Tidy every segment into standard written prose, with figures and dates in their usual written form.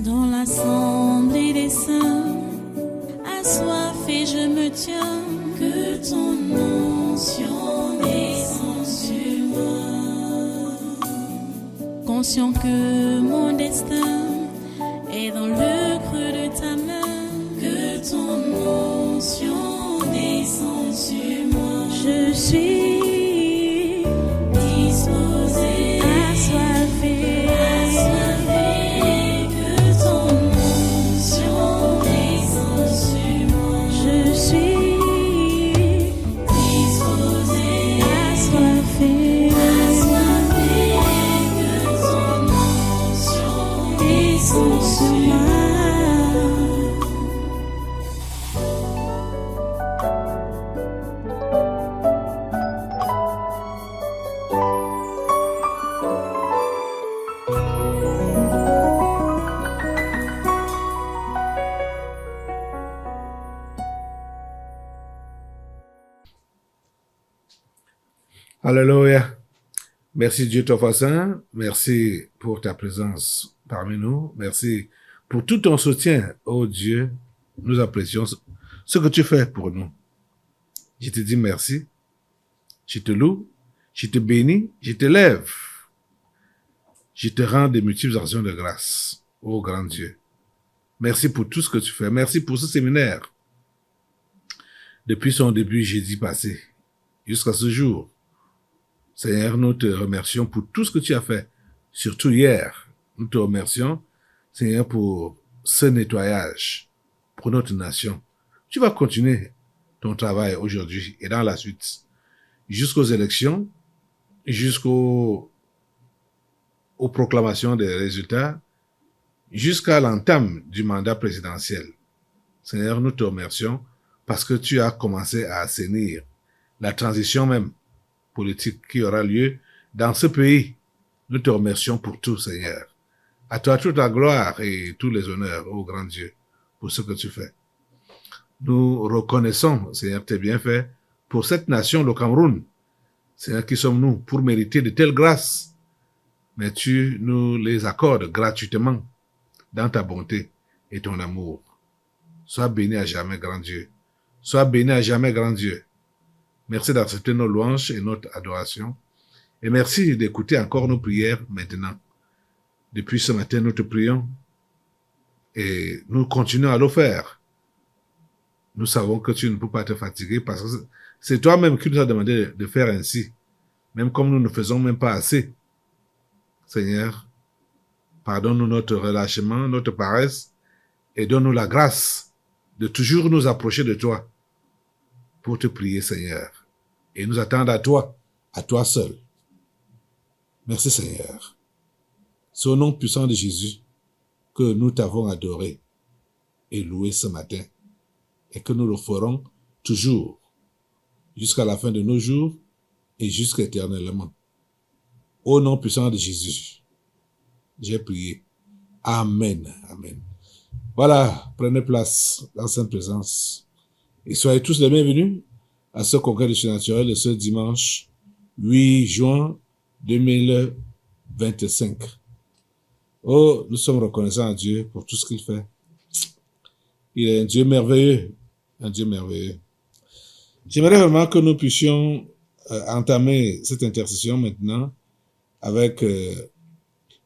Dans l'assemblée des saints, assoiffé je me tiens, que ton onction descende sur moi. Conscient que mon destin est dans le creux de ta main, que ton onction descende sur moi. Je suis disposé, assoiffé, que ton onction descende sur moi. Je suis disposé, assoiffé, que ton onction descende sur moi. Alléluia. Merci Dieu Tout-Puissant. Merci pour ta présence parmi nous. Merci pour tout ton soutien. Oh Dieu, nous apprécions ce que tu fais pour nous. Je te dis merci. Je te loue. Je te bénis. Je t'élève. Je te rends des multiples actions de grâce. Oh grand Dieu. Merci pour tout ce que tu fais. Merci pour ce séminaire. Depuis son début jeudi passé jusqu'à ce jour. Seigneur, nous te remercions pour tout ce que tu as fait, surtout hier. Nous te remercions, Seigneur, pour ce nettoyage, pour notre nation. Tu vas continuer ton travail aujourd'hui et dans la suite, jusqu'aux élections, jusqu'aux proclamations des résultats, jusqu'à l'entame du mandat présidentiel. Seigneur, nous te remercions parce que tu as commencé à assainir la transition même politique qui aura lieu dans ce pays. Nous te remercions pour tout, Seigneur. À toi toute la gloire et tous les honneurs, ô grand Dieu, pour ce que tu fais. Nous reconnaissons, Seigneur, tes bienfaits pour cette nation, le Cameroun. Seigneur, qui sommes-nous pour mériter de telles grâces? Mais tu nous les accordes gratuitement dans ta bonté et ton amour. Sois béni à jamais, grand Dieu. Sois béni à jamais, grand Dieu. Merci d'accepter nos louanges et notre adoration. Et merci d'écouter encore nos prières maintenant. Depuis ce matin, nous te prions et nous continuons à le faire. Nous savons que tu ne peux pas te fatiguer parce que c'est toi-même qui nous as demandé de faire ainsi. Même comme nous ne faisons même pas assez. Seigneur, pardonne-nous notre relâchement, notre paresse et donne-nous la grâce de toujours nous approcher de toi pour te prier, Seigneur, et nous attendre à toi seul. Merci, Seigneur. C'est au nom puissant de Jésus que nous t'avons adoré et loué ce matin, et que nous le ferons toujours, jusqu'à la fin de nos jours et jusqu'éternellement. Au nom puissant de Jésus, j'ai prié. Amen. Amen. Voilà, prenez place dans sa présence. Et soyez tous les bienvenus à ce congrès du surnaturel de ce dimanche 8 juin 2025. Oh, nous sommes reconnaissants à Dieu pour tout ce qu'il fait. Il est un Dieu merveilleux, un Dieu merveilleux. J'aimerais vraiment que nous puissions entamer cette intercession maintenant avec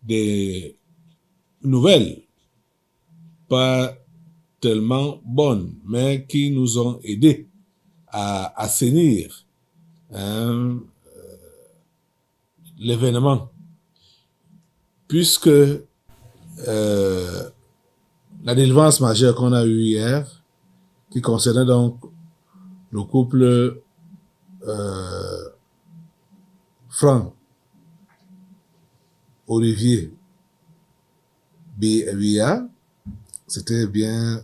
des nouvelles, pas tellement bonnes, mais qui nous ont aidés à assainir l'événement. Puisque la délivrance majeure qu'on a eue hier, qui concernait donc le couple Franck Olivier Bia, c'était bien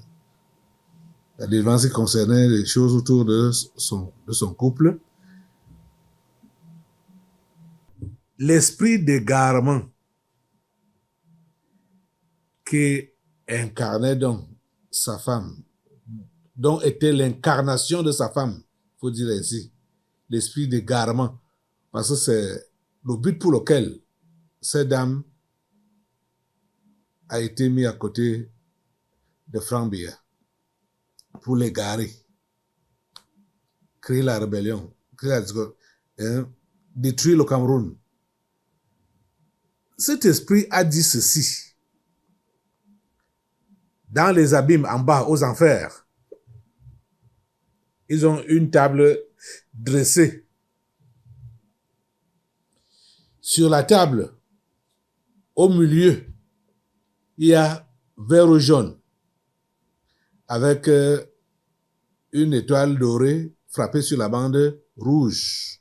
la délivrance qui concernait les choses autour de son couple. L'esprit d'égarement qui incarnait donc sa femme, dont était l'incarnation de sa femme, faut dire ainsi, l'esprit d'égarement, parce que c'est le but pour lequel cette dame a été mis à côté de Frank Biya pour les garer, créer la rébellion, détruire le Cameroun. Cet esprit a dit ceci. Dans les abîmes en bas, aux enfers, ils ont une table dressée. Sur la table, au milieu, il y a vert jaune avec une étoile dorée frappée sur la bande rouge.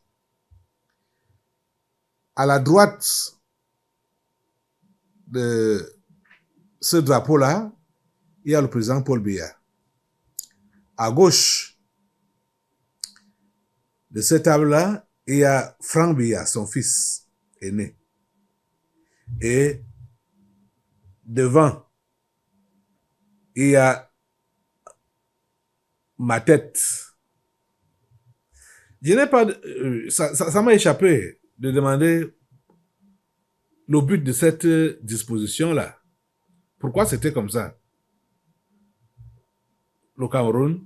À la droite de ce drapeau-là, il y a le président Paul Biya. À gauche de cette table-là, il y a Frank Biya, son fils aîné. Et devant, il y a ma tête. Je n'ai pas... ça m'a échappé de demander le but de cette disposition-là. Pourquoi c'était comme ça? Le Cameroun,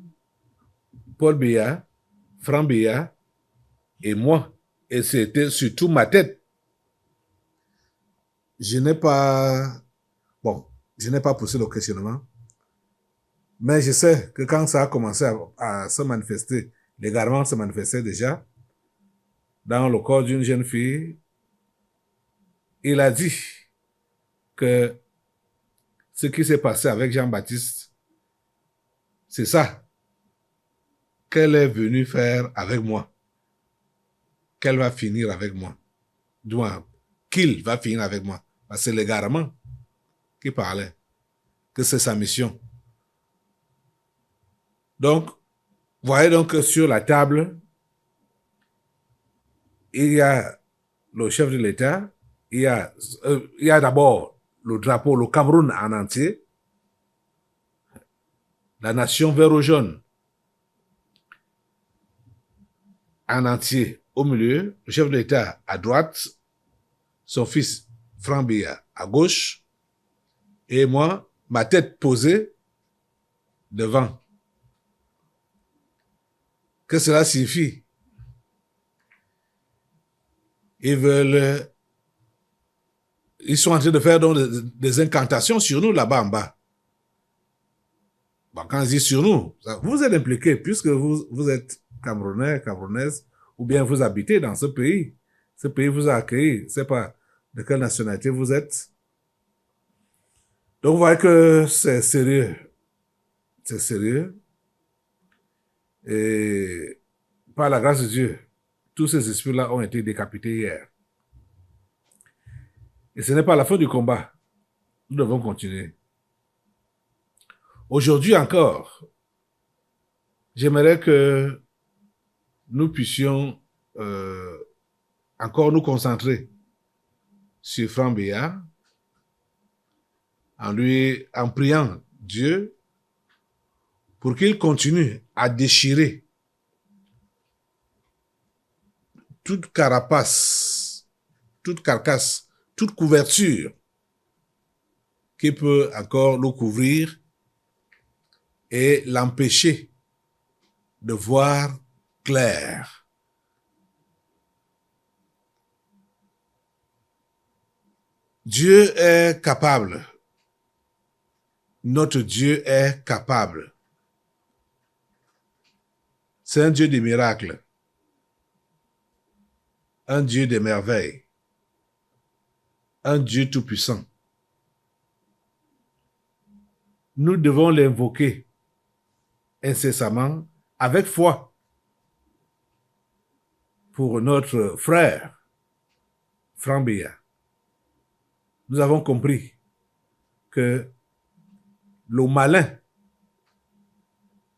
Paul Biya, Frank Biya et moi. Et c'était surtout ma tête. Je n'ai pas poussé le questionnement. Mais je sais que quand ça a commencé à se manifester, l'égarement se manifestait déjà dans le corps d'une jeune fille. Il a dit que ce qui s'est passé avec Jean-Baptiste, c'est ça qu'elle est venue faire avec moi. Qu'elle va finir avec moi. Du moins, qu'il va finir avec moi. Parce que c'est l'égarement qui parlait. Que c'est sa mission. Donc, voyez donc que sur la table, il y a le chef de l'État, il y a d'abord le drapeau, le Cameroun en entier, la nation vert jaune en entier au milieu, le chef de l'État à droite, son fils Frank Biya à gauche, et moi, ma tête posée devant. Que cela signifie? Ils sont en train de faire donc des incantations sur nous là-bas en bas. Bon, quand je dis sur nous, vous êtes impliqués puisque vous êtes Camerounais, Camerounaises, ou bien vous habitez dans ce pays. Ce pays vous a accueilli. Je ne sais pas de quelle nationalité vous êtes. Donc vous voyez que c'est sérieux. C'est sérieux. Et par la grâce de Dieu, tous ces esprits-là ont été décapités hier. Et ce n'est pas la fin du combat. Nous devons continuer. Aujourd'hui encore, j'aimerais que nous puissions encore nous concentrer sur Frank Biya en priant Dieu pour qu'il continue à déchirer toute carapace, toute carcasse, toute couverture qui peut encore nous couvrir et l'empêcher de voir clair. Dieu est capable. Notre Dieu est capable. C'est un Dieu des miracles. Un Dieu des merveilles. Un Dieu tout-puissant. Nous devons l'invoquer incessamment avec foi pour notre frère Frank Biya. Nous avons compris que le malin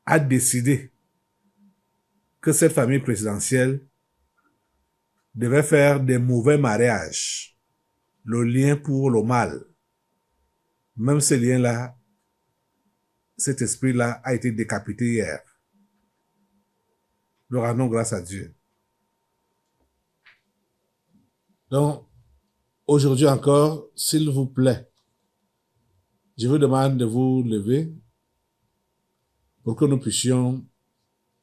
a décidé que cette famille présidentielle devait faire des mauvais mariages, le lien pour le mal. Même ce lien-là, cet esprit-là a été décapité hier. Nous rendons grâce à Dieu. Donc, aujourd'hui encore, s'il vous plaît, Je vous demande de vous lever pour que nous puissions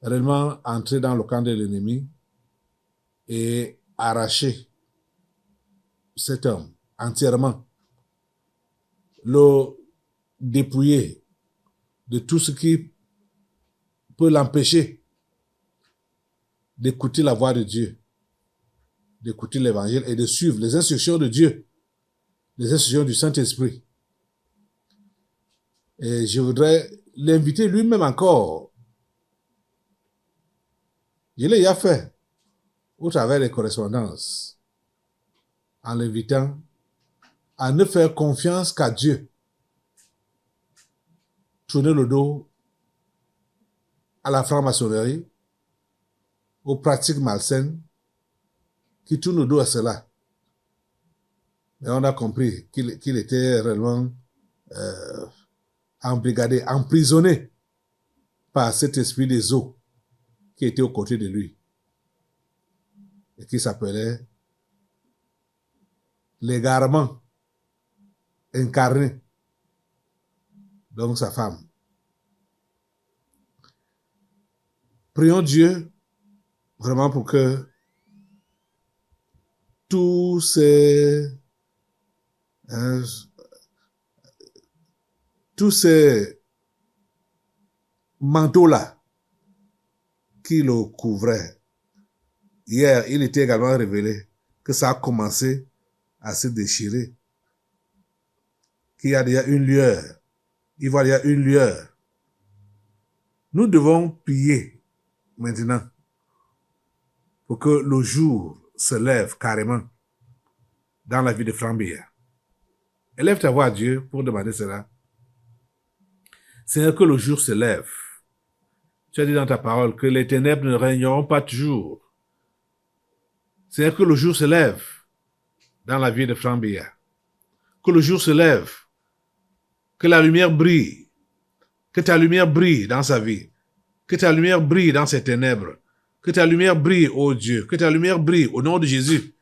réellement entrer dans le camp de l'ennemi et arracher cet homme entièrement, le dépouiller de tout ce qui peut l'empêcher d'écouter la voix de Dieu, d'écouter l'évangile et de suivre les instructions de Dieu, les instructions du Saint-Esprit. Et je voudrais l'inviter lui-même encore. Je l'ai déjà fait au travers des correspondances, en l'invitant à ne faire confiance qu'à Dieu. Tourner le dos à la franc-maçonnerie, aux pratiques malsaines, qui tournent le dos à cela. Et on a compris qu'il était réellement embrigadé, emprisonné par cet esprit des eaux qui était aux côtés de lui et qui s'appelait l'égarement incarné, donc sa femme. Prions Dieu vraiment pour que tous ces manteaux-là qui le couvraient. Hier, il était également révélé que ça a commencé à se déchirer, qu'il y a déjà une lueur. Il y a une lueur. Nous devons prier maintenant pour que le jour se lève carrément dans la vie de Franck Biya. Élève ta voix à Dieu pour demander cela. Seigneur, que le jour se lève. Tu as dit dans ta parole que les ténèbres ne régneront pas toujours. Seigneur, que le jour se lève dans la vie de Franck Biya. Que le jour se lève. Que la lumière brille. Que ta lumière brille dans sa vie. Que ta lumière brille dans ses ténèbres. Que ta lumière brille, ô Dieu. Que ta lumière brille au nom de Jésus.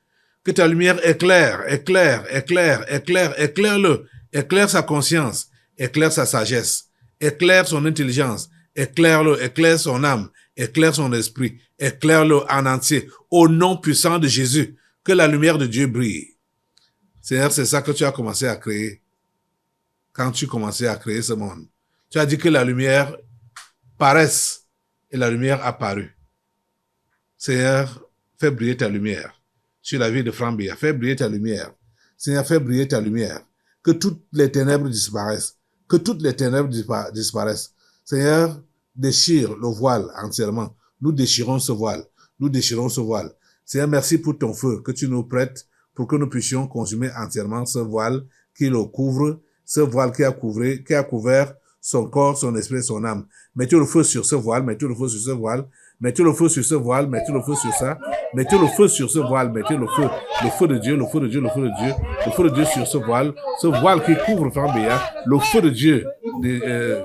Que ta lumière éclaire, éclaire-le. Éclaire sa conscience. Éclaire sa sagesse. Éclaire son intelligence. Éclaire-le, éclaire son âme. Éclaire son esprit. Éclaire-le en entier. Au nom puissant de Jésus. Que la lumière de Dieu brille. Seigneur, c'est ça que tu as commencé à créer. Quand tu commençais à créer ce monde. Tu as dit que la lumière paraisse. Et la lumière apparut. Seigneur, fais briller ta lumière sur la vie de Franck Biya. Fais briller ta lumière. Seigneur, fais briller ta lumière. Que toutes les ténèbres disparaissent. Que toutes les ténèbres disparaissent. Seigneur, déchire le voile entièrement. Nous déchirons ce voile. Nous déchirons ce voile. Seigneur, merci pour ton feu que tu nous prêtes pour que nous puissions consumer entièrement ce voile qui le couvre, ce voile qui a couvert son corps, son esprit, son âme. Mettez le feu sur ce voile, mettez le feu sur ce voile, mettez le feu sur ce voile, mettez le feu sur ça, mettez le feu sur ce voile, mettez le feu de Dieu, le feu de Dieu, le feu de Dieu, le feu de Dieu sur ce voile qui couvre Franck Biya, le feu de Dieu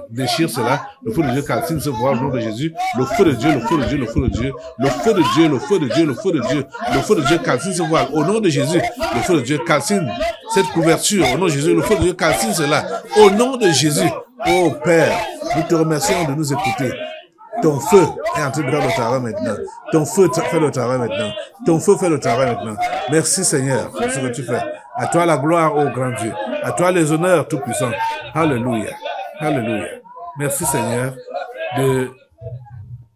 déchire cela, le feu de Dieu calcine ce voile au nom de Jésus, le feu de Dieu, le feu de Dieu, le feu de Dieu, le feu de Dieu, le feu de Dieu, le feu de Dieu, le feu de Dieu calcine ce voile au nom de Jésus, le feu de Dieu calcine cette couverture au nom de Jésus, le feu de Dieu calcine cela au nom de Jésus. Oh Père, nous te remercions de nous écouter. Ton feu est en train de faire le travail maintenant. Ton feu fait le travail maintenant. Ton feu fait le travail maintenant. Merci Seigneur pour ce que tu fais. À toi la gloire, ô grand Dieu. À toi les honneurs tout-puissants. Alléluia. Alléluia. Merci Seigneur de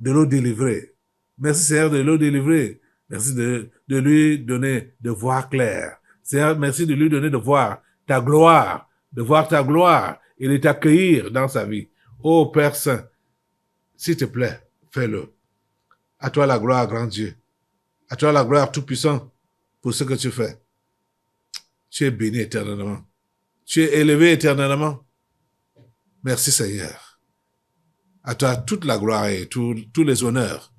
le délivrer. Merci Seigneur de le délivrer. Merci de lui donner de voir clair. Seigneur, merci de lui donner de voir ta gloire. De voir ta gloire et de t'accueillir dans sa vie. Ô Père Saint, s'il te plaît, fais-le. À toi la gloire, grand Dieu. À toi la gloire tout-puissant pour ce que tu fais. Tu es béni éternellement. Tu es élevé éternellement. Merci Seigneur. À toi toute la gloire et tous les honneurs.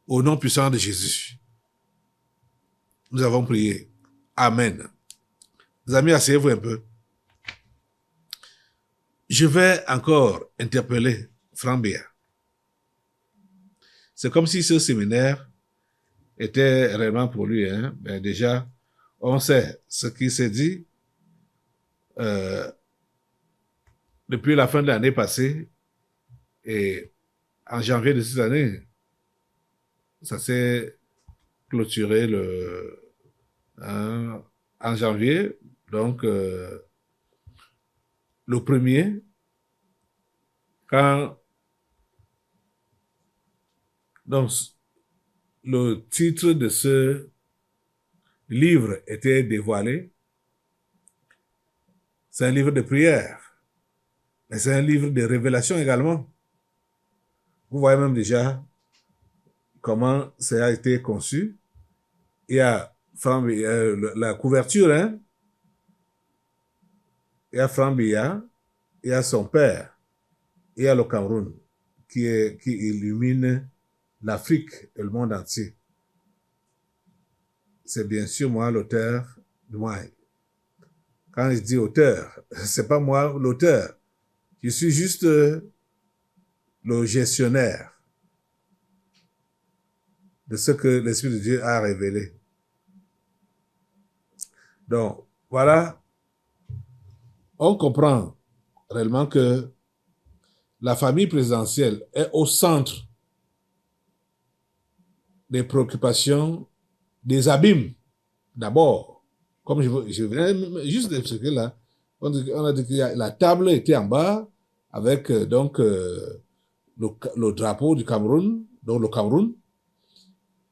Au nom puissant de Jésus. Nous avons prié. Amen. Les amis, asseyez-vous un peu. Je vais encore interpeller Franck Biya. C'est comme si ce séminaire était réellement pour lui. Ben déjà, on sait ce qui s'est dit. depuis la fin de l'année passée et en janvier de cette année, ça s'est clôturé en janvier. Donc, le premier, quand donc, le titre de ce livre était dévoilé, c'est un livre de prière, mais c'est un livre de révélation également. Vous voyez même déjà comment ça a été conçu. Il y a la couverture, hein? Il y a Franck Biya, il y a son père, il y a le Cameroun qui illumine l'Afrique et le monde entier. C'est bien sûr moi l'auteur de moi. Quand je dis auteur, c'est pas moi l'auteur. Je suis juste le gestionnaire de ce que l'Esprit de Dieu a révélé. Donc, voilà, on comprend réellement que la famille présidentielle est au centre des préoccupations, des abîmes, d'abord. Comme je viens juste d'expliquer là, on a dit que la table était en bas avec le drapeau du Cameroun, donc le Cameroun,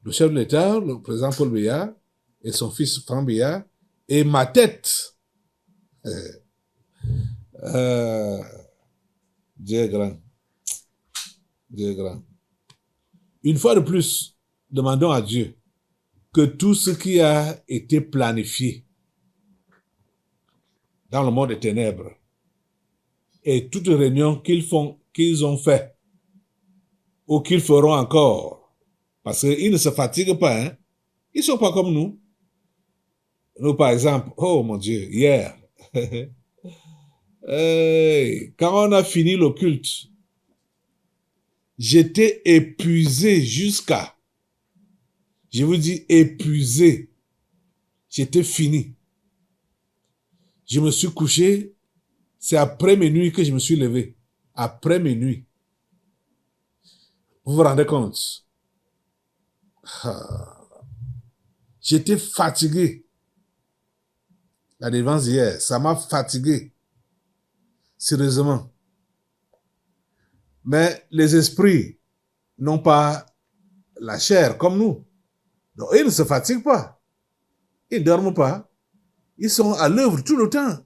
le chef de l'État, le président Paul Biya et son fils Franck Biya, et ma tête. Dieu est grand. Dieu est grand. Une fois de plus, demandons à Dieu que tout ce qui a été planifié dans le monde des ténèbres et toutes les réunions qu'ils ont fait ou qu'ils feront encore, parce qu'ils ne se fatiguent pas, hein? Ils ne sont pas comme nous. Nous, par exemple, oh mon Dieu, hier, quand on a fini le culte, j'étais épuisé jusqu'à, je vous dis épuisé, j'étais fini. Je me suis couché, c'est après minuit que je me suis levé, après minuit. Vous vous rendez compte? J'étais fatigué. La délivrance hier, ça m'a fatigué. Sérieusement. Mais les esprits n'ont pas la chair comme nous. Donc, ils ne se fatiguent pas. Ils ne dorment pas. Ils sont à l'œuvre tout le temps.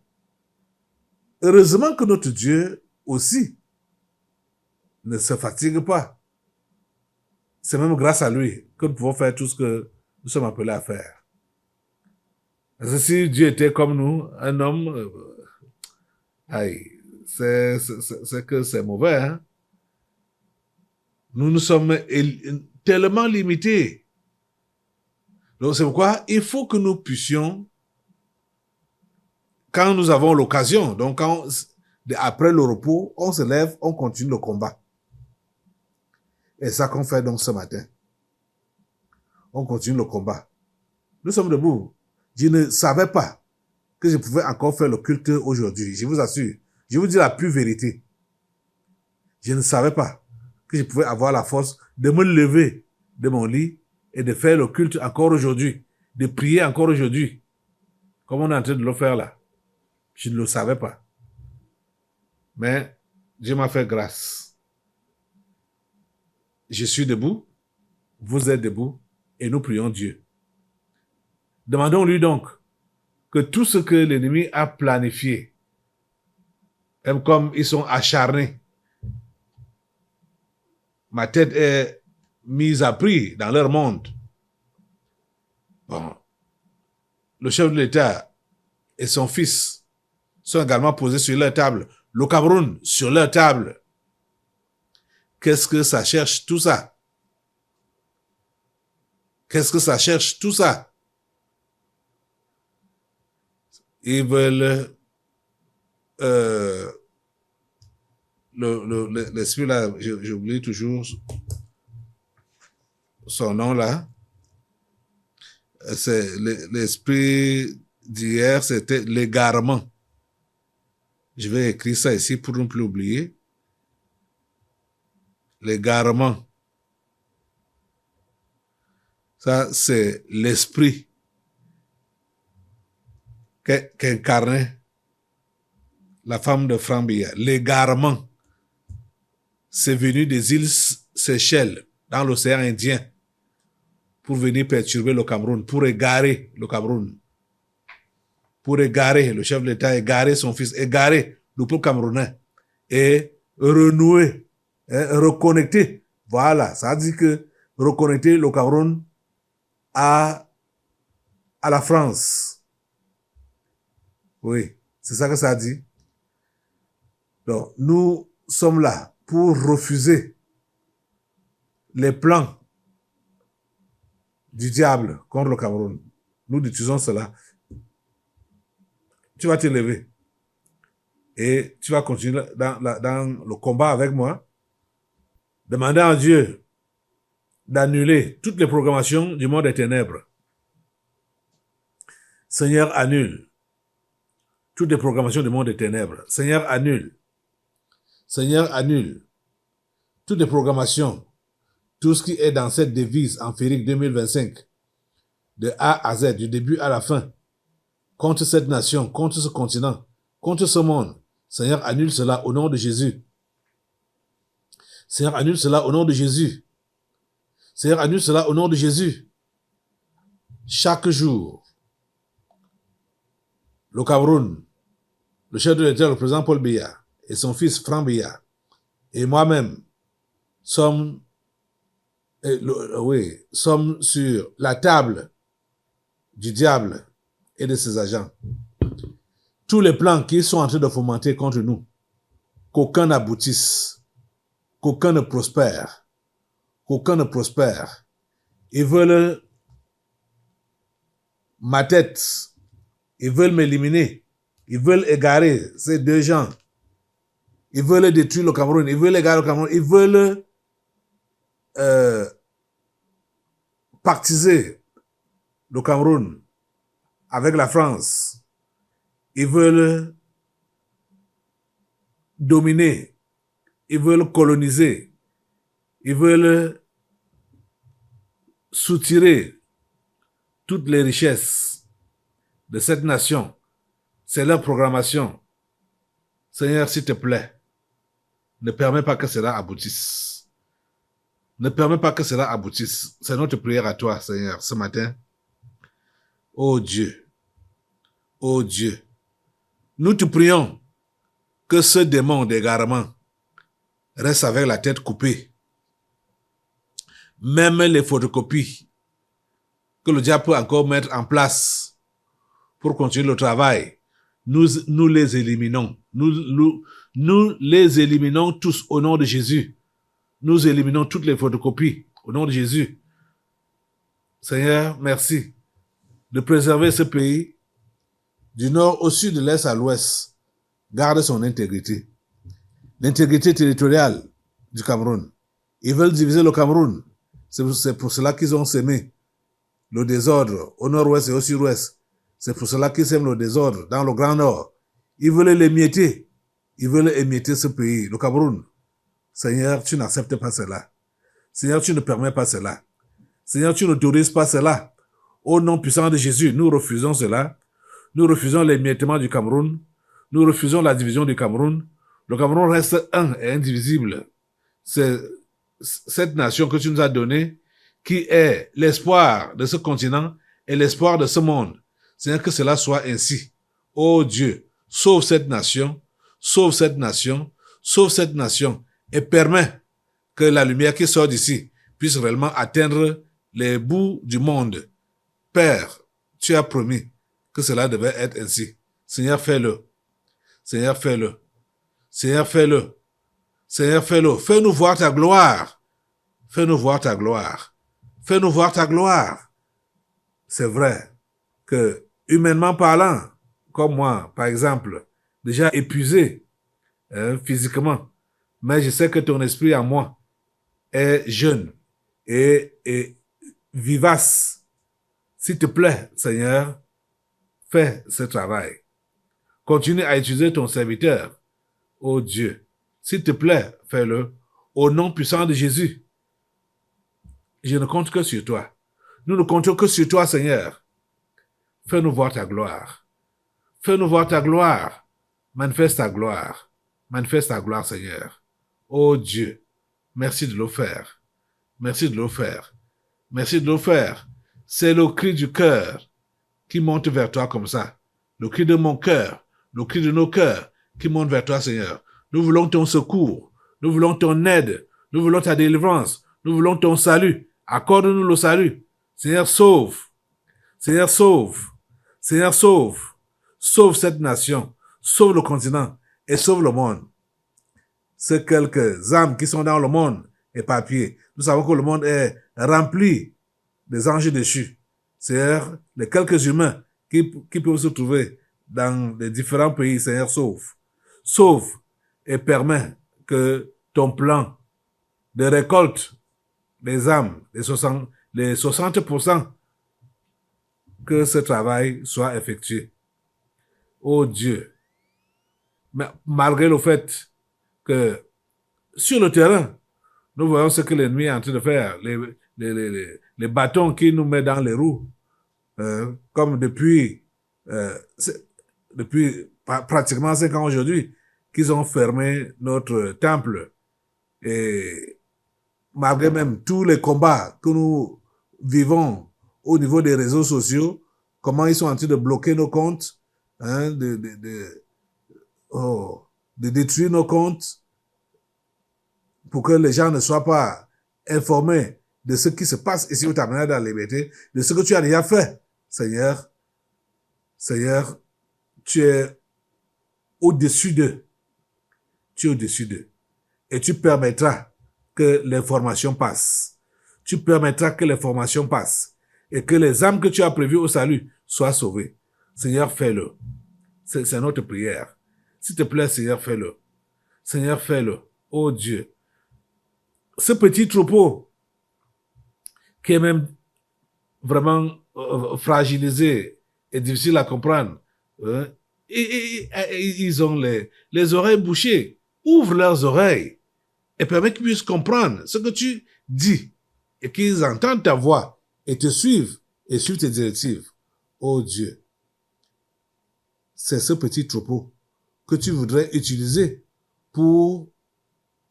Heureusement que notre Dieu aussi ne se fatigue pas. C'est même grâce à lui que nous pouvons faire tout ce que nous sommes appelés à faire. Parce que si Dieu était comme nous, un homme, c'est que c'est mauvais. Hein? Nous sommes tellement limités. Donc c'est pourquoi il faut que nous puissions, quand nous avons l'occasion, donc après le repos, on se lève, on continue le combat. Et ça qu'on fait donc ce matin. On continue le combat. Nous sommes debout. Je ne savais pas que je pouvais encore faire le culte aujourd'hui. Je vous assure. Je vous dis la pure vérité. Je ne savais pas que je pouvais avoir la force de me lever de mon lit et de faire le culte encore aujourd'hui. De prier encore aujourd'hui. Comme on est en train de le faire là. Je ne le savais pas. Mais Dieu m'a fait grâce. Je suis debout, vous êtes debout, et nous prions Dieu. Demandons-lui donc que tout ce que l'ennemi a planifié, même comme ils sont acharnés, ma tête est mise à prix dans leur monde. Bon, le chef de l'État et son fils sont également posés sur leur table. Le Cameroun sur leur table. Qu'est-ce que ça cherche tout ça? Qu'est-ce que ça cherche tout ça? Ils veulent l'esprit là, j'oublie toujours son nom là. C'est l'esprit d'hier, c'était l'égarement. Je vais écrire ça ici pour ne plus oublier. L'égarement. Ça, c'est l'esprit qu'incarnait la femme de Frambilla. L'égarement. C'est venu des îles Seychelles, dans l'océan Indien, pour venir perturber le Cameroun, pour égarer le Cameroun. Pour égarer, le chef de l'État, égarer son fils, égarer le peuple camerounais et renouer, reconnecter. Voilà, ça dit que reconnecter le Cameroun à la France. Oui, c'est ça que ça dit. Donc, nous sommes là pour refuser les plans du diable contre le Cameroun. Nous utilisons cela. Tu vas te lever et tu vas continuer dans le combat avec moi, demandant à Dieu d'annuler toutes les programmations du monde des ténèbres. Seigneur, annule toutes les programmations du monde des ténèbres. Seigneur, annule. Seigneur, annule toutes les programmations, tout ce qui est dans cette devise empirique 2025, de A à Z, du début à la fin, contre cette nation, contre ce continent, contre ce monde. Seigneur, annule cela au nom de Jésus. Seigneur, annule cela au nom de Jésus. Seigneur, annule cela au nom de Jésus. Chaque jour, le Cameroun, le chef de l'État, le président Paul Biya, et son fils Franck Biya, et moi-même, sommes sur la table du diable et de ses agents. Tous les plans qu'ils sont en train de fomenter contre nous, qu'aucun n'aboutisse, qu'aucun ne prospère, qu'aucun ne prospère. Ils veulent ma tête, ils veulent m'éliminer, ils veulent égarer ces deux gens, ils veulent détruire le Cameroun, ils veulent égarer le Cameroun, ils veulent partiser le Cameroun avec la France. Ils veulent dominer, ils veulent coloniser, ils veulent soutirer toutes les richesses de cette nation. C'est leur programmation. Seigneur, s'il te plaît, ne permets pas que cela aboutisse. Ne permets pas que cela aboutisse. C'est notre prière à toi, Seigneur, ce matin. Oh Dieu, oh Dieu, nous te prions que ce démon d'égarement reste avec la tête coupée. Même les photocopies que le diable peut encore mettre en place pour continuer le travail, nous les éliminons. Nous les éliminons tous au nom de Jésus. Nous éliminons toutes les photocopies au nom de Jésus. Seigneur, merci de préserver ce pays du nord au sud, de l'est à l'ouest. Garde son intégrité. L'intégrité territoriale du Cameroun. Ils veulent diviser le Cameroun. C'est pour cela qu'ils ont sémé le désordre au nord-ouest et au sud-ouest. C'est pour cela qu'ils sèment le désordre dans le Grand Nord. Ils veulent l'émietter. Ils veulent émietter ce pays, le Cameroun. Seigneur, tu n'acceptes pas cela. Seigneur, tu ne permets pas cela. Seigneur, tu n'autorises pas cela. Au nom puissant de Jésus, nous refusons cela. Nous refusons l'émiettement du Cameroun. Nous refusons la division du Cameroun. Le Cameroun reste un et indivisible. C'est cette nation que tu nous as donnée qui est l'espoir de ce continent et l'espoir de ce monde. Seigneur, que cela soit ainsi. Oh Dieu, sauve cette nation, sauve cette nation, sauve cette nation et permets que la lumière qui sort d'ici puisse réellement atteindre les bouts du monde. Père, tu as promis que cela devait être ainsi. Seigneur, fais-le. Seigneur, fais-le. Seigneur, fais-le. Seigneur, fais-le. Fais-nous voir ta gloire. Fais-nous voir ta gloire. Fais-nous voir ta gloire. C'est vrai que, humainement parlant, comme moi, par exemple, déjà épuisé physiquement, mais je sais que ton esprit en moi est jeune et vivace. S'il te plaît, Seigneur, fais ce travail. continue à utiliser ton serviteur. Oh Dieu, s'il te plaît, fais-le. Au nom puissant de Jésus, je ne compte que sur toi. Nous ne comptons que sur toi, Seigneur. Fais-nous voir ta gloire. Fais-nous voir ta gloire. Manifeste ta gloire. Manifeste ta gloire, Seigneur. Oh Dieu, merci de le faire. Merci de le faire. Merci de le faire. C'est le cri du cœur qui monte vers toi comme ça. Le cri de mon cœur, le cri de nos cœurs qui monte vers toi, Seigneur. Nous voulons ton secours. Nous voulons ton aide. Nous voulons ta délivrance. Nous voulons ton salut. Accorde-nous le salut. Seigneur, sauve. Seigneur, sauve. Seigneur, sauve. Sauve cette nation. Sauve le continent et sauve le monde. Ces quelques âmes qui sont dans le monde éparpillées. Nous savons que le monde est rempli des anges déchus. Seigneur, les quelques humains qui peuvent se trouver dans les différents pays, Seigneur, sauve. Sauve et permets que ton plan de récolte des âmes, les 60%, que ce travail soit effectué. Oh Dieu, mais malgré le fait que sur le terrain, nous voyons ce que l'ennemi est en train de faire, les bâtons qu'il nous met dans les roues, comme depuis pratiquement 5 ans aujourd'hui, qu'ils ont fermé notre temple. Et malgré même tous les combats que nous vivons au niveau des réseaux sociaux, comment ils sont en train de bloquer nos comptes, hein, de détruire nos comptes pour que les gens ne soient pas informés de ce qui se passe ici au Tabernacle de la Liberté, de ce que tu as déjà fait, Seigneur. Seigneur, tu es au-dessus d'eux. Tu es au-dessus d'eux. Et tu permettras que l'information passe. Tu permettras que l'information passe. Et que les âmes que tu as prévues au salut soient sauvées. Seigneur, fais-le. C'est notre prière. S'il te plaît, Seigneur, fais-le. Seigneur, fais-le. Oh Dieu. Ce petit troupeau qui est même vraiment fragilisé et difficile à comprendre, ils ont les oreilles bouchées. Ouvre leurs oreilles et permets qu'ils puissent comprendre ce que tu dis et qu'ils entendent ta voix et te suivent et suivent tes directives. Oh Dieu, c'est ce petit troupeau que tu voudrais utiliser pour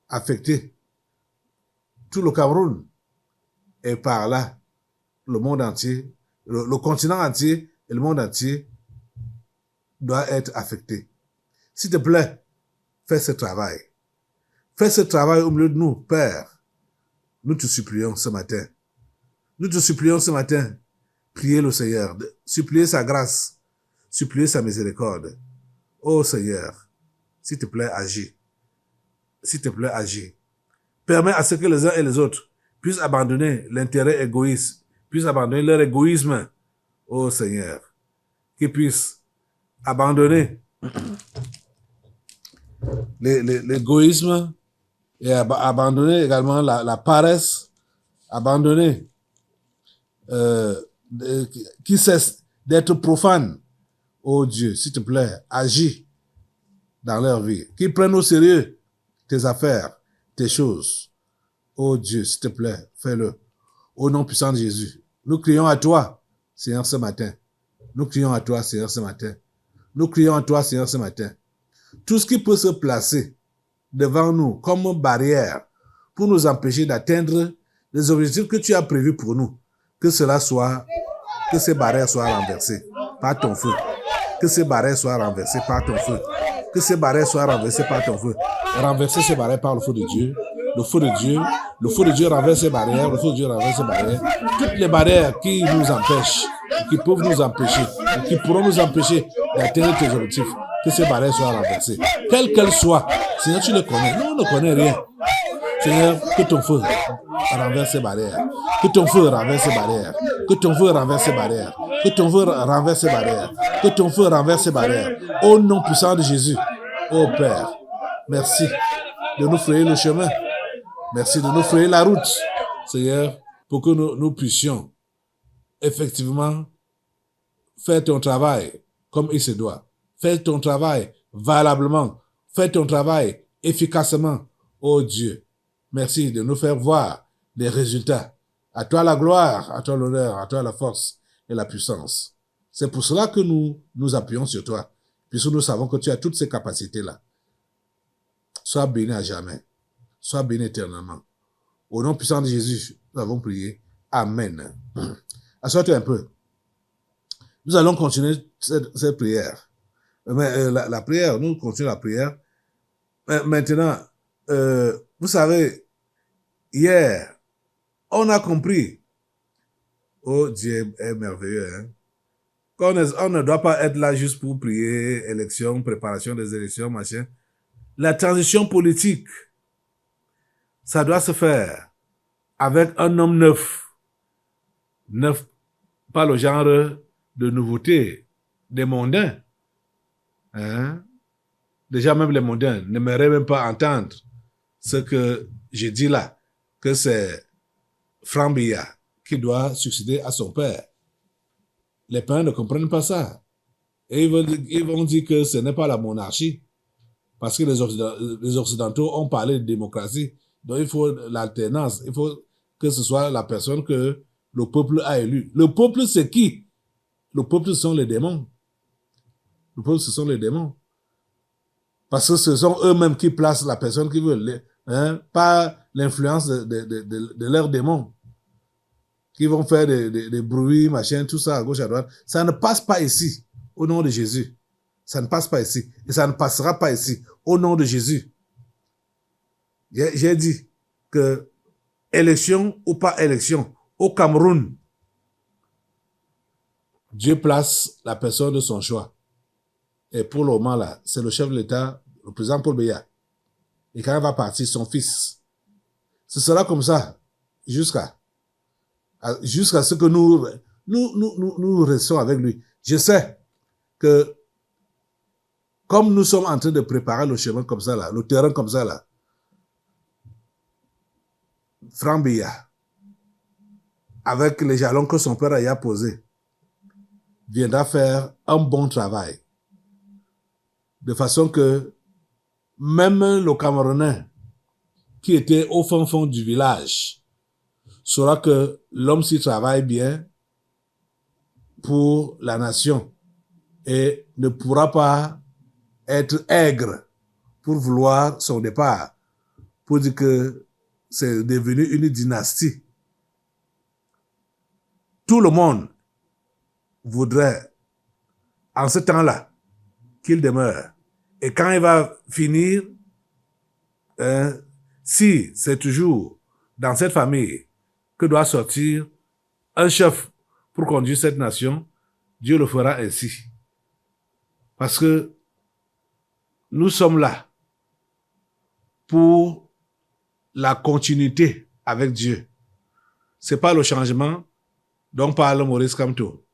affecter tout le Cameroun et par là, le monde entier, le continent entier et le monde entier doit être affecté. S'il te plaît, fais ce travail. Fais ce travail au milieu de nous, Père. Nous te supplions ce matin. Nous te supplions ce matin. Priez le Seigneur. Suppliez sa grâce. Suppliez sa miséricorde. Oh Seigneur, s'il te plaît, agis. S'il te plaît, agis. Permets à ce que les uns et les autres puissent abandonner l'intérêt égoïste, puissent abandonner leur égoïsme. Oh Seigneur, qu'ils puissent abandonner l'égoïsme et abandonner également la paresse, abandonner, qui cessent d'être profanes. Oh Dieu, s'il te plaît, agis dans leur vie. Qu'ils prennent au sérieux tes affaires, tes choses. Oh Dieu, s'il te plaît, fais-le. Au nom puissant de Jésus, nous crions à toi, Seigneur, ce matin. Nous crions à toi, Seigneur, ce matin. Nous crions à toi, Seigneur, ce matin. Tout ce qui peut se placer devant nous comme barrière pour nous empêcher d'atteindre les objectifs que tu as prévus pour nous, que ces barrières soient renversées par ton feu. Que ces barrières soient renversées par ton feu. Que ces barrières soient renversées par ton feu. Renverser ces barrières par le feu de Dieu. Le feu de Dieu. Le feu de Dieu renverse ces barrières. Le feu de Dieu renverse ces barrières. Toutes les barrières qui nous empêchent, qui peuvent nous empêcher, qui pourront nous empêcher d'atteindre tes objectifs, que ces barrières soient renversées. Quelles qu'elles soient. Seigneur, tu les connais. Nous, on ne connaît rien. Seigneur, que ton feu renverse ces barrières. Que ton feu renverse ces barrières. Que ton feu renverse ces barrières. Que ton feu renverse ces barrières. Que ton feu renverse ces barrières. Au nom puissant de Jésus. Oh Père, merci de nous frayer le chemin. Merci de nous frayer la route, Seigneur, pour que nous puissions effectivement faire ton travail comme il se doit. Fais ton travail valablement. Fais ton travail efficacement. Oh Dieu, merci de nous faire voir les résultats. À toi la gloire, à toi l'honneur, à toi la force et la puissance. C'est pour cela que nous nous appuyons sur toi, puisque nous savons que tu as toutes ces capacités-là. Sois béni à jamais. Sois béni éternellement. Au nom puissant de Jésus, nous avons prié. Amen. Assois-toi un peu. Nous allons continuer cette prière. Mais la prière, nous continuons la prière. Maintenant, vous savez, hier, on a compris. Oh, Dieu est merveilleux. Hein? On ne doit pas être là juste pour prier, élection, préparation des élections, machin. La transition politique, ça doit se faire avec un homme neuf. Neuf, pas le genre de nouveauté, des mondains. Hein? Déjà, même les mondains n'aimeraient même pas entendre ce que j'ai dit là, que c'est Franck Biya qui doit succéder à son père. Les pères ne comprennent pas ça. Et ils vont dire que ce n'est pas la monarchie. Parce que les Occidentaux ont parlé de démocratie. Donc il faut l'alternance. Il faut que ce soit la personne que le peuple a élue. Le peuple, c'est qui? Le peuple, ce sont les démons. Le peuple, ce sont les démons. Parce que ce sont eux-mêmes qui placent la personne qu'ils veulent. Hein, pas l'influence de leurs démons. Qui vont faire des bruits, machin, tout ça à gauche, à droite. Ça ne passe pas ici, au nom de Jésus. Ça ne passe pas ici. Et ça ne passera pas ici, au nom de Jésus. J'ai dit que, élection ou pas élection, au Cameroun, Dieu place la personne de son choix. Et pour le moment là, c'est le chef de l'État, le président Paul Biya. Et quand il va partir, son fils. Ce sera comme ça, jusqu'à ce que nous restons avec lui. Je sais que, comme nous sommes en train de préparer le chemin comme ça là, le terrain comme ça là, Franck Biya, avec les jalons que son père a posés, viendra faire un bon travail. De façon que même le Camerounais qui était au fond du village saura que l'homme s'y travaille bien pour la nation et ne pourra pas être aigre pour vouloir son départ, pour dire que c'est devenu une dynastie. Tout le monde voudrait, en ce temps-là, qu'il demeure. Et quand il va finir, si c'est toujours dans cette famille que doit sortir un chef pour conduire cette nation, Dieu le fera ainsi. Parce que nous sommes là pour la continuité avec Dieu. C'est pas le changement dont parle Maurice Kamto.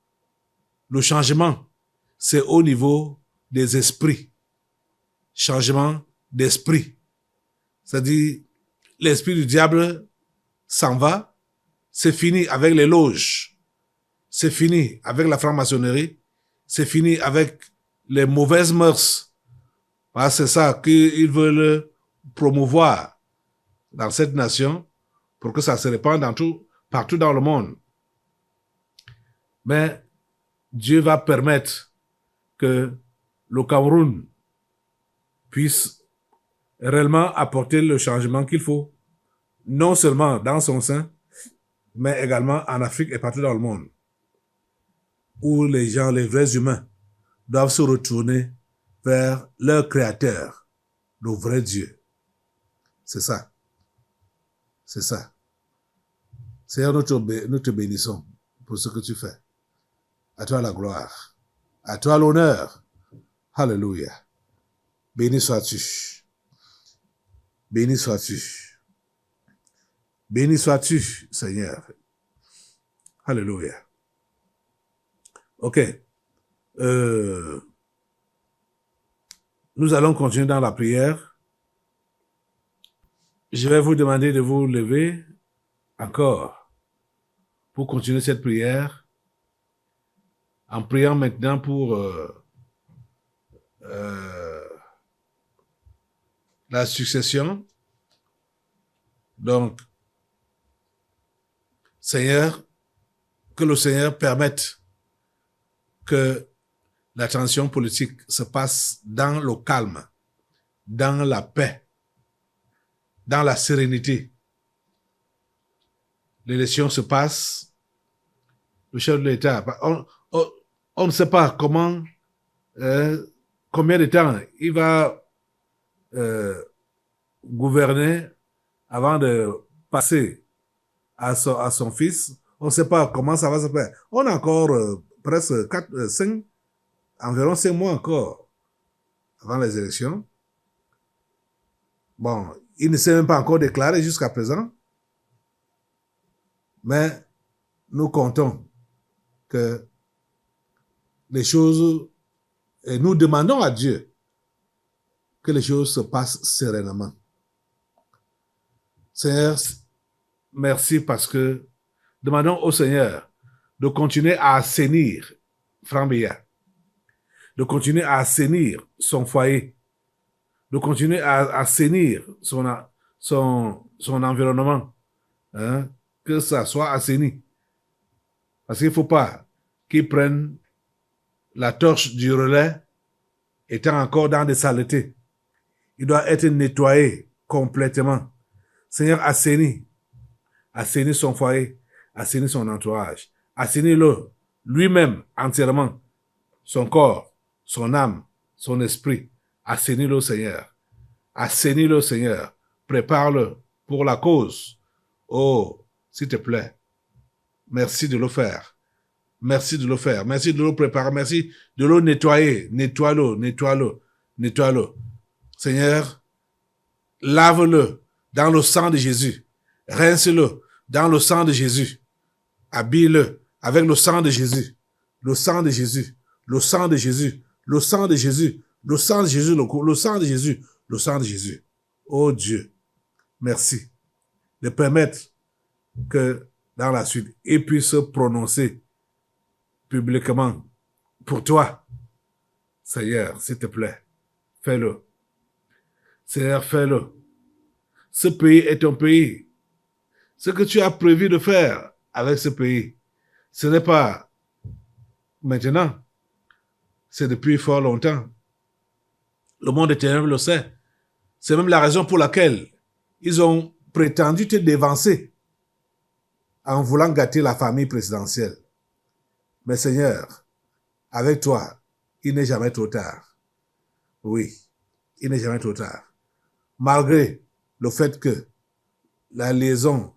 Le changement, c'est au niveau des esprits. Changement d'esprit. C'est-à-dire, l'esprit du diable s'en va. C'est fini avec les loges. C'est fini avec la franc-maçonnerie. C'est fini avec les mauvaises mœurs. C'est ça qu'ils veulent promouvoir dans cette nation pour que ça se répande partout dans le monde. Mais Dieu va permettre que le Cameroun puisse réellement apporter le changement qu'il faut, non seulement dans son sein, mais également en Afrique et partout dans le monde, où les gens, les vrais humains, doivent se retourner vers leur Créateur, le vrai Dieu. C'est ça. C'est ça. Seigneur, nous te bénissons pour ce que tu fais. À toi la gloire. À toi l'honneur. Alléluia. Béni sois-tu. Béni sois-tu. Béni sois-tu, Seigneur. Alléluia. Ok. Nous allons continuer dans la prière. Je vais vous demander de vous lever encore pour continuer cette prière en priant maintenant pour la succession. Donc, Seigneur, que le Seigneur permette que la transition politique se passe dans le calme, dans la paix, dans la sérénité. L'élection se passe, le chef de l'État, on ne sait pas comment, combien de temps il va gouverner avant de passer à son fils. On ne sait pas comment ça va se faire. On a encore presque environ 5 mois encore avant les élections. Bon, il ne s'est même pas encore déclaré jusqu'à présent. Mais nous comptons que les choses, et nous demandons à Dieu que les choses se passent sereinement. Seigneur, merci parce que demandons au Seigneur de continuer à assainir Frambéa, de continuer à assainir son foyer, de continuer à assainir son environnement, hein, que ça soit assaini. Parce qu'il ne faut pas qu'il prenne la torche du relais étant encore dans des saletés. Il doit être nettoyé complètement. Seigneur, assainis son foyer, assainis son entourage, assainis-le lui-même entièrement, son corps, son âme, son esprit. Assainis-le, Seigneur. Assainis-le, Seigneur. Prépare-le pour la cause. Oh, s'il te plaît, merci de le faire. Merci de le faire. Merci de le préparer. Merci de le nettoyer. Nettoie-le. Seigneur, lave-le dans le sang de Jésus. Rince-le dans le sang de Jésus. Habille-le avec le sang de Jésus. Le sang de Jésus. Le sang de Jésus. Le sang de Jésus. Le sang de Jésus. Le sang de Jésus. Le sang de Jésus. Oh Dieu, merci de permettre que dans la suite, il puisse se prononcer publiquement pour toi. Seigneur, s'il te plaît, fais-le. Seigneur, fais-le. Ce pays est ton pays. Ce que tu as prévu de faire avec ce pays, ce n'est pas maintenant, c'est depuis fort longtemps. Le monde éternel le sait. C'est même la raison pour laquelle ils ont prétendu te dévancer en voulant gâter la famille présidentielle. Mais Seigneur, avec toi, il n'est jamais trop tard. Oui, il n'est jamais trop tard. Malgré le fait que la liaison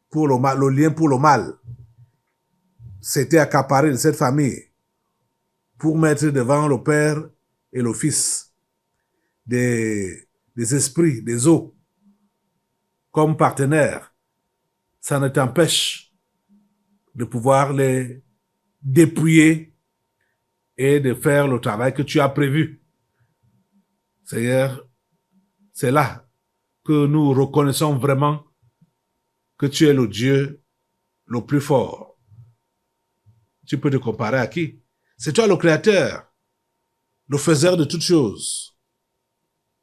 pour le mal, le lien pour le mal, s'était accaparé de cette famille pour mettre devant le Père et le Fils des esprits, des eaux, comme partenaires, ça ne t'empêche de pouvoir les dépouiller et de faire le travail que tu as prévu. Seigneur, c'est là que nous reconnaissons vraiment que tu es le Dieu le plus fort. Tu peux te comparer à qui? C'est toi le Créateur, le Faiseur de toutes choses.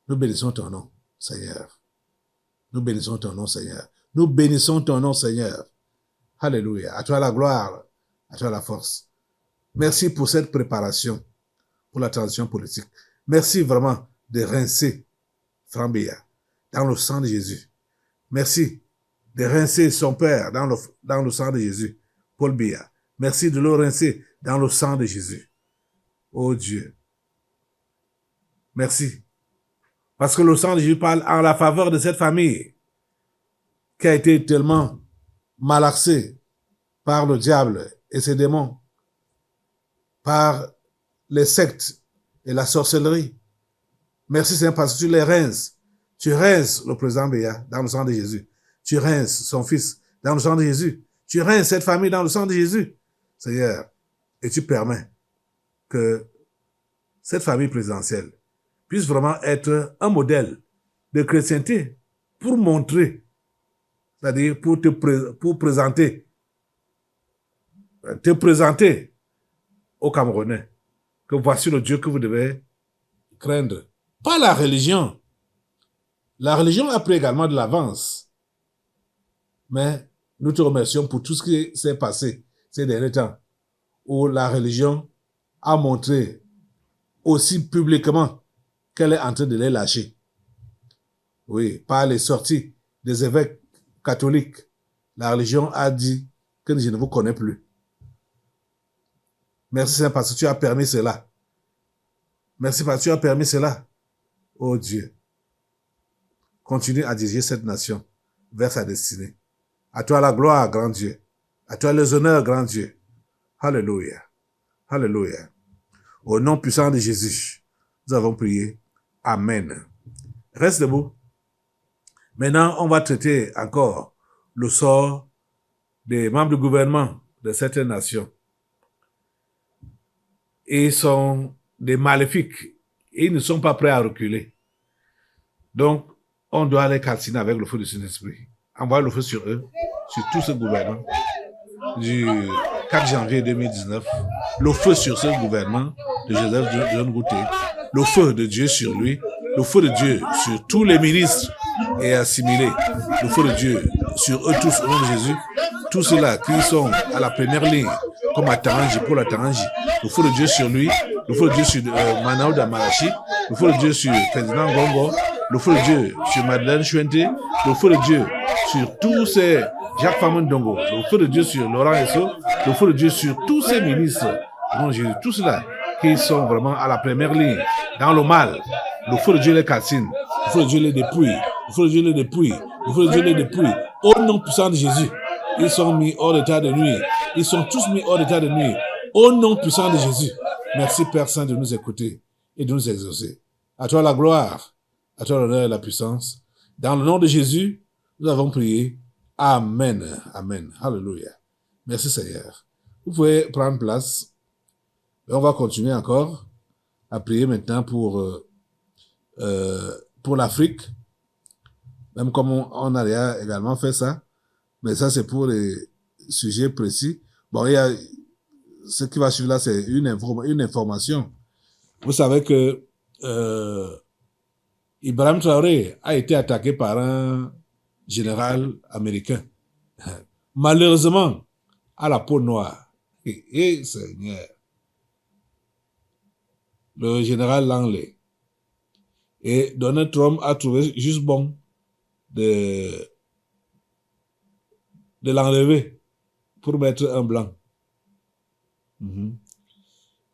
Nous bénissons ton nom, Seigneur. Nous bénissons ton nom, Seigneur. Nous bénissons ton nom, Seigneur. Alléluia. À toi la gloire, à toi la force. Merci pour cette préparation pour la transition politique. Merci vraiment de rincer Frambéa dans le sang de Jésus. Merci de rincer son père dans le sang de Jésus, Paul Biya. Merci de le rincer dans le sang de Jésus. Oh Dieu. Merci. Parce que le sang de Jésus parle en la faveur de cette famille qui a été tellement malaxée par le diable et ses démons, par les sectes et la sorcellerie. Merci Seigneur parce que tu les rinces. Tu rinces le président Biya dans le sang de Jésus. Tu rinces son fils dans le sang de Jésus. Tu rinces cette famille dans le sang de Jésus. Seigneur, et tu permets que cette famille présidentielle puisse vraiment être un modèle de chrétienté pour montrer, c'est-à-dire pour présenter aux Camerounais que voici le Dieu que vous devez craindre. Pas la religion. La religion a pris également de l'avance. Mais nous te remercions pour tout ce qui s'est passé ces derniers temps, où la religion a montré aussi publiquement qu'elle est en train de les lâcher. Oui, par les sorties des évêques catholiques, la religion a dit que je ne vous connais plus. Merci Seigneur parce que tu as permis cela. Merci parce que tu as permis cela. Oh Dieu, continue à diriger cette nation vers sa destinée. À toi la gloire, grand Dieu. À toi les honneurs, grand Dieu. Alléluia. Alléluia. Au nom puissant de Jésus, nous avons prié. Amen. Reste debout. Maintenant, on va traiter encore le sort des membres du gouvernement de certaines nations. Ils sont des maléfiques et ils ne sont pas prêts à reculer. Donc, on doit les calciner avec le feu du Saint-Esprit. Envoyer le feu sur eux, sur tout ce gouvernement. Du 4 janvier 2019, le feu sur ce gouvernement de Joseph John Gouté, le feu de Dieu sur lui, le feu de Dieu sur tous les ministres et assimilés, le feu de Dieu sur eux tous au nom de Jésus, tous ceux-là qui sont à la première ligne, comme à Tarangi, pour la Tarangi, le feu de Dieu sur lui, le feu de Dieu sur Manaou Damarachi, le feu de Dieu sur Président Gongo, le feu de Dieu sur Madeleine Chouente, le feu de Dieu sur tous ces Jacques Famon Dongo, le feu de Dieu sur Laurent Esso, le feu de Dieu sur tous ces ministres, non, tous ceux-là qui sont vraiment à la première ligne, dans le mal, le feu de Dieu les calcine, le feu de Dieu les dépouille, le feu de Dieu les dépouille, le feu de Dieu les dépouille, au nom puissant de Jésus, ils sont mis hors d'état de nuit, ils sont tous mis hors d'état de nuit, au nom puissant de Jésus. Merci Père Saint de nous écouter et de nous exaucer. À toi la gloire, à toi l'honneur et la puissance. Dans le nom de Jésus, nous avons prié. Amen. Amen. Alléluia. Merci Seigneur. Vous pouvez prendre place. Et on va continuer encore à prier maintenant pour l'Afrique. Même comme on a également fait ça. Mais ça, c'est pour les sujets précis. Bon, il y a, ce qui va suivre là, c'est une information. Vous savez que Ibrahim Traoré a été attaqué par un général américain. Malheureusement, à la peau noire. Et Seigneur. Le général Langley. Et Donald Trump a trouvé juste bon de l'enlever pour mettre un blanc.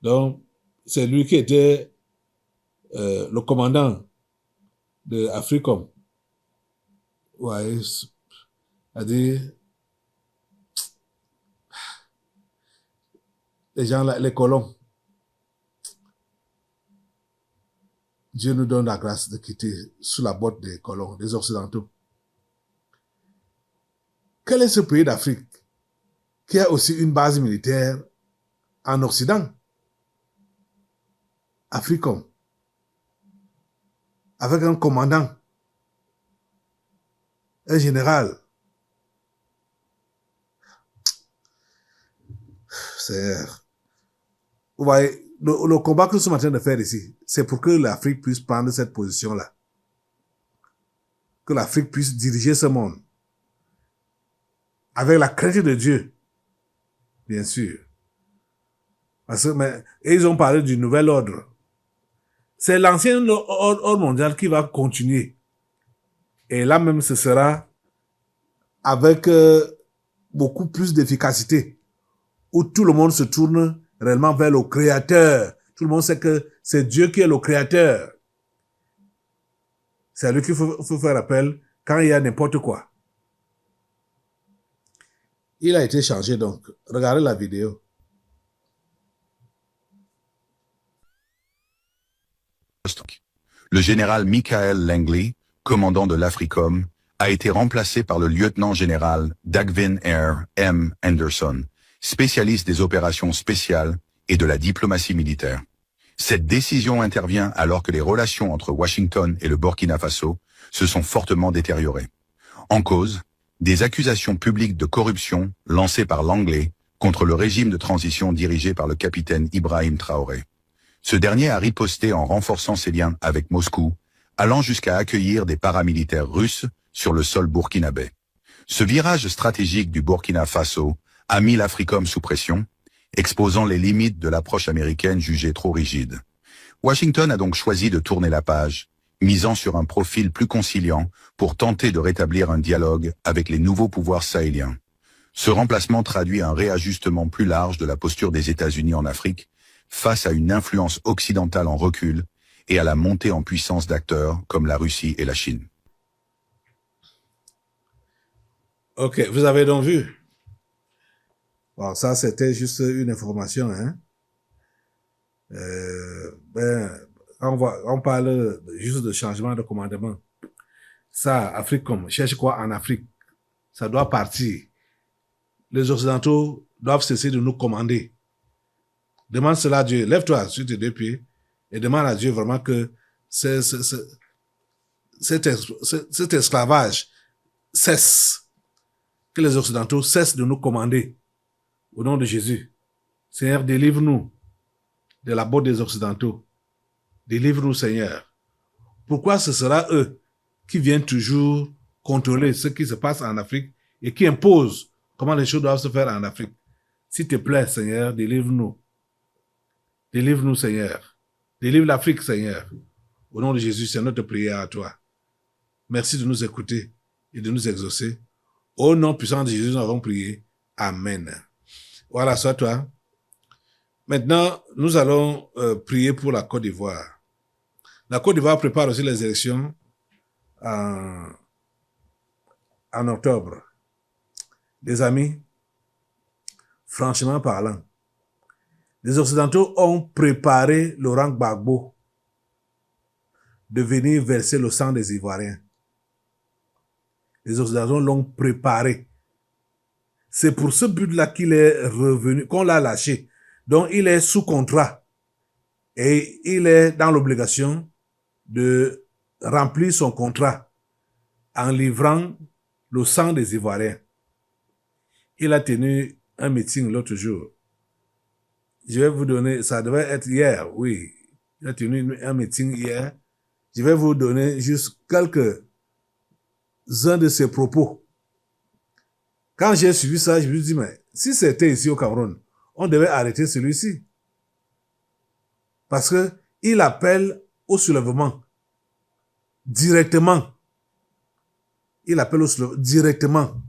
Donc, c'est lui qui était le commandant de Africom. Ouais, c'est-à-dire, les gens là, les colons. Dieu nous donne la grâce de quitter sous la botte des colons, des Occidentaux. Quel est ce pays d'Afrique qui a aussi une base militaire en Occident? Africom. Avec un commandant, un général. Vous voyez, le combat que nous sommes en train de faire ici, c'est pour que l'Afrique puisse prendre cette position-là. Que l'Afrique puisse diriger ce monde. Avec la crainte de Dieu. Bien sûr. Parce que, et ils ont parlé du nouvel ordre. C'est l'ancien ordre mondial qui va continuer. Et là même, ce sera avec beaucoup plus d'efficacité. Où tout le monde se tourne réellement vers le Créateur. Tout le monde sait que c'est Dieu qui est le Créateur. C'est à lui qu'il faut faire appel quand il y a n'importe quoi. Il a été changé donc. Regardez la vidéo. Le général Michael Langley, commandant de l'Africom, a été remplacé par le lieutenant-général Dagvin R. M. Anderson, spécialiste des opérations spéciales et de la diplomatie militaire. Cette décision intervient alors que les relations entre Washington et le Burkina Faso se sont fortement détériorées. En cause, des accusations publiques de corruption lancées par Langley contre le régime de transition dirigé par le capitaine Ibrahim Traoré. Ce dernier a riposté en renforçant ses liens avec Moscou, allant jusqu'à accueillir des paramilitaires russes sur le sol burkinabé. Ce virage stratégique du Burkina Faso a mis l'Africom sous pression, exposant les limites de l'approche américaine jugée trop rigide. Washington a donc choisi de tourner la page, misant sur un profil plus conciliant pour tenter de rétablir un dialogue avec les nouveaux pouvoirs sahéliens. Ce remplacement traduit un réajustement plus large de la posture des États-Unis en Afrique face à une influence occidentale en recul et à la montée en puissance d'acteurs comme la Russie et la Chine. Ok, vous avez donc vu. Bon, ça, c'était juste une information, hein. On parle juste de changement de commandement. Ça, Africom, cherche quoi en Afrique? Ça doit partir. Les Occidentaux doivent cesser de nous commander. Demande cela à Dieu. Lève-toi sur tes deux pieds et demande à Dieu vraiment que cet esclavage cesse. Que les Occidentaux cessent de nous commander. Au nom de Jésus. Seigneur, délivre-nous de la botte des Occidentaux. Délivre-nous, Seigneur. Pourquoi ce sera eux qui viennent toujours contrôler ce qui se passe en Afrique et qui imposent comment les choses doivent se faire en Afrique? S'il te plaît, Seigneur, délivre-nous. Délivre-nous, Seigneur. Délivre l'Afrique, Seigneur. Au nom de Jésus, c'est notre prière à toi. Merci de nous écouter et de nous exaucer. Au nom puissant de Jésus, nous avons prié. Amen. Voilà, soit toi. Maintenant, nous allons prier pour la Côte d'Ivoire. La Côte d'Ivoire prépare aussi les élections en octobre. Les amis, franchement parlant, les Occidentaux ont préparé Laurent Gbagbo de venir verser le sang des Ivoiriens. Les Occidentaux l'ont préparé. C'est pour ce but-là qu'il est revenu, qu'on l'a lâché. Donc, il est sous contrat et il est dans l'obligation de remplir son contrat en livrant le sang des Ivoiriens. Il a tenu un meeting l'autre jour. Je vais vous donner, ça devait être hier, oui. Il a tenu un meeting hier. Je vais vous donner juste quelques-uns de ses propos. Quand j'ai suivi ça, je me suis dit, mais si c'était ici au Cameroun, on devait arrêter celui-ci. Parce que il appelle au soulèvement directement. Il appelle au soulèvement directement.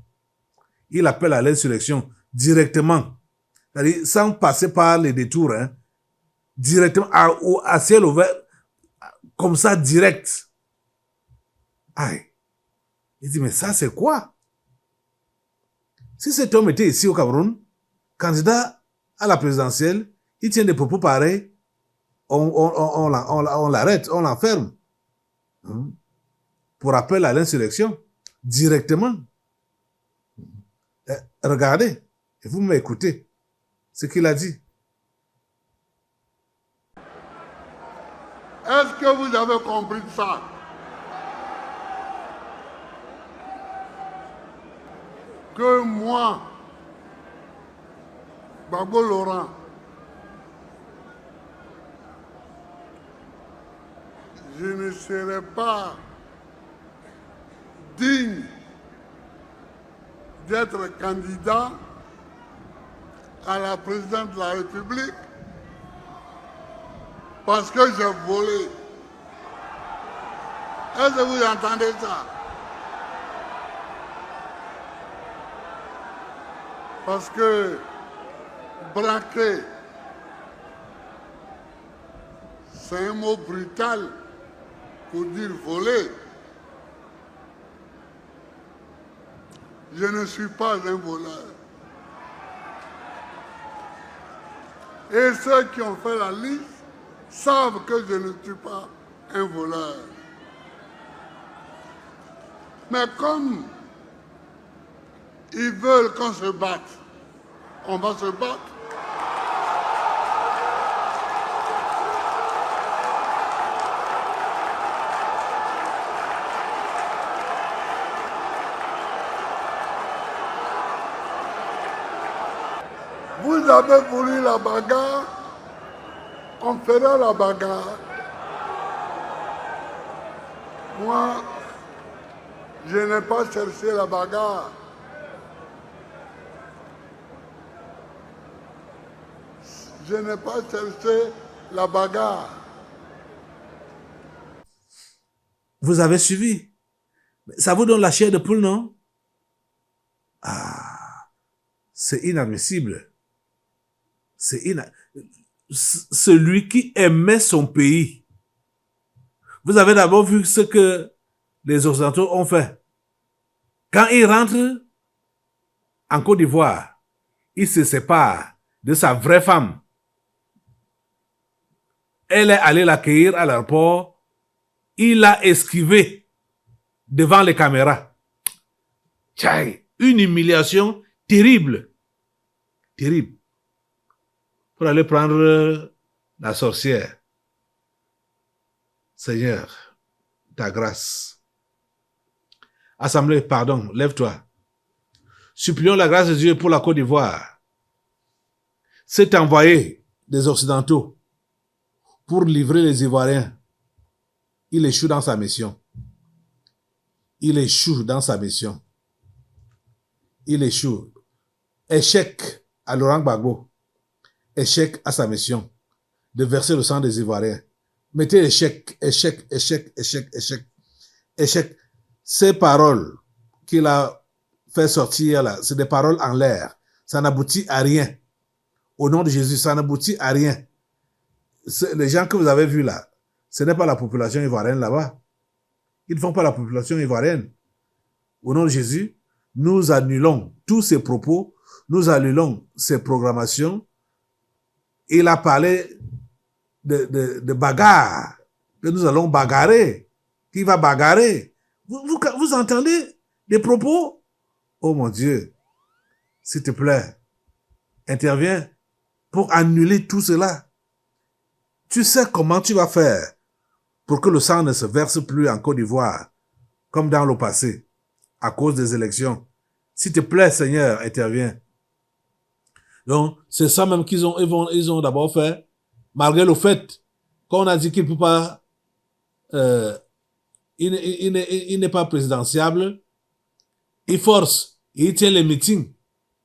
Il appelle à l'insurrection directement. C'est-à-dire, sans passer par les détours, hein, directement, à ciel ouvert, comme ça, direct. Aïe. Il dit, mais ça, c'est quoi? Si cet homme était ici au Cameroun, candidat à la présidentielle, il tient des propos pareils, on l'arrête, on l'enferme. Pour appel à l'insurrection, directement. Regardez, et vous m'écoutez ce qu'il a dit. Est-ce que vous avez compris ça? Que moi, Gbagbo Laurent, je ne serai pas digne d'être candidat à la présidence de la République parce que j'ai volé. Est-ce que vous entendez ça? Parce que braquer, c'est un mot brutal pour dire voler. Je ne suis pas un voleur. Et ceux qui ont fait la liste savent que je ne suis pas un voleur. Mais comme ils veulent qu'on se batte, on va se battre. Vous avez voulu la bagarre, on fera la bagarre. Moi, je n'ai pas cherché la bagarre. Je n'ai pas cherché la bagarre. Vous avez suivi. Ça vous donne la chair de poule, non? Ah, c'est inadmissible. Celui qui aimait son pays. Vous avez d'abord vu ce que les Occidentaux ont fait. Quand ils rentrent en Côte d'Ivoire, il se sépare de sa vraie femme. Elle est allée l'accueillir à l'aéroport. Il l'a esquivé devant les caméras. Tchaï, une humiliation terrible. Terrible. Pour aller prendre la sorcière. Seigneur, ta grâce. Assemblée, pardon, lève-toi. Supplions la grâce de Dieu pour la Côte d'Ivoire. C'est envoyé des Occidentaux pour livrer les Ivoiriens. Il échoue dans sa mission. Il échoue dans sa mission. Il échoue. Échec à Laurent Gbagbo. Échec à sa mission de verser le sang des Ivoiriens. Mettez échec, échec, échec, échec, échec, échec. Ces paroles qu'il a fait sortir là, c'est des paroles en l'air. Ça n'aboutit à rien. Au nom de Jésus, ça n'aboutit à rien. Les gens que vous avez vus là, ce n'est pas la population ivoirienne là-bas. Ils ne font pas la population ivoirienne. Au nom de Jésus, nous annulons tous ces propos, nous annulons ces programmations. Il a parlé de bagarre, que nous allons bagarrer. Qui va bagarrer? Vous entendez des propos? Oh mon Dieu, s'il te plaît, interviens pour annuler tout cela. Tu sais comment tu vas faire pour que le sang ne se verse plus en Côte d'Ivoire, comme dans le passé, à cause des élections. S'il te plaît, Seigneur, interviens. Donc, c'est ça même qu'ils ont d'abord fait, malgré le fait qu'on a dit qu'il ne peut pas, il n'est pas présidentiable. Il force, il tient les meetings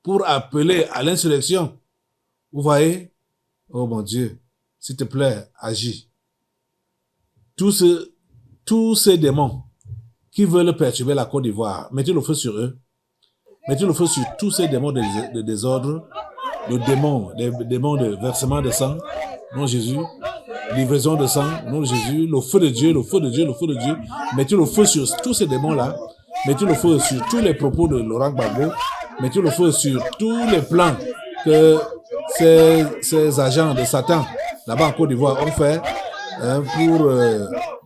pour appeler à l'insurrection. Vous voyez? Oh mon Dieu, s'il te plaît, agis. Tous ces démons qui veulent perturber la Côte d'Ivoire, mettez le feu sur eux. Mettez le feu sur tous ces démons de désordre, les démons de versement de sang, non Jésus, livraison de sang, non Jésus, le feu de Dieu, le feu de Dieu, le feu de Dieu. Mettez le feu sur tous ces démons-là. Mettez le feu sur tous les propos de Laurent Gbagbo. Mettez le feu sur tous les plans que ces agents de Satan, là-bas en Côte d'Ivoire, ont fait pour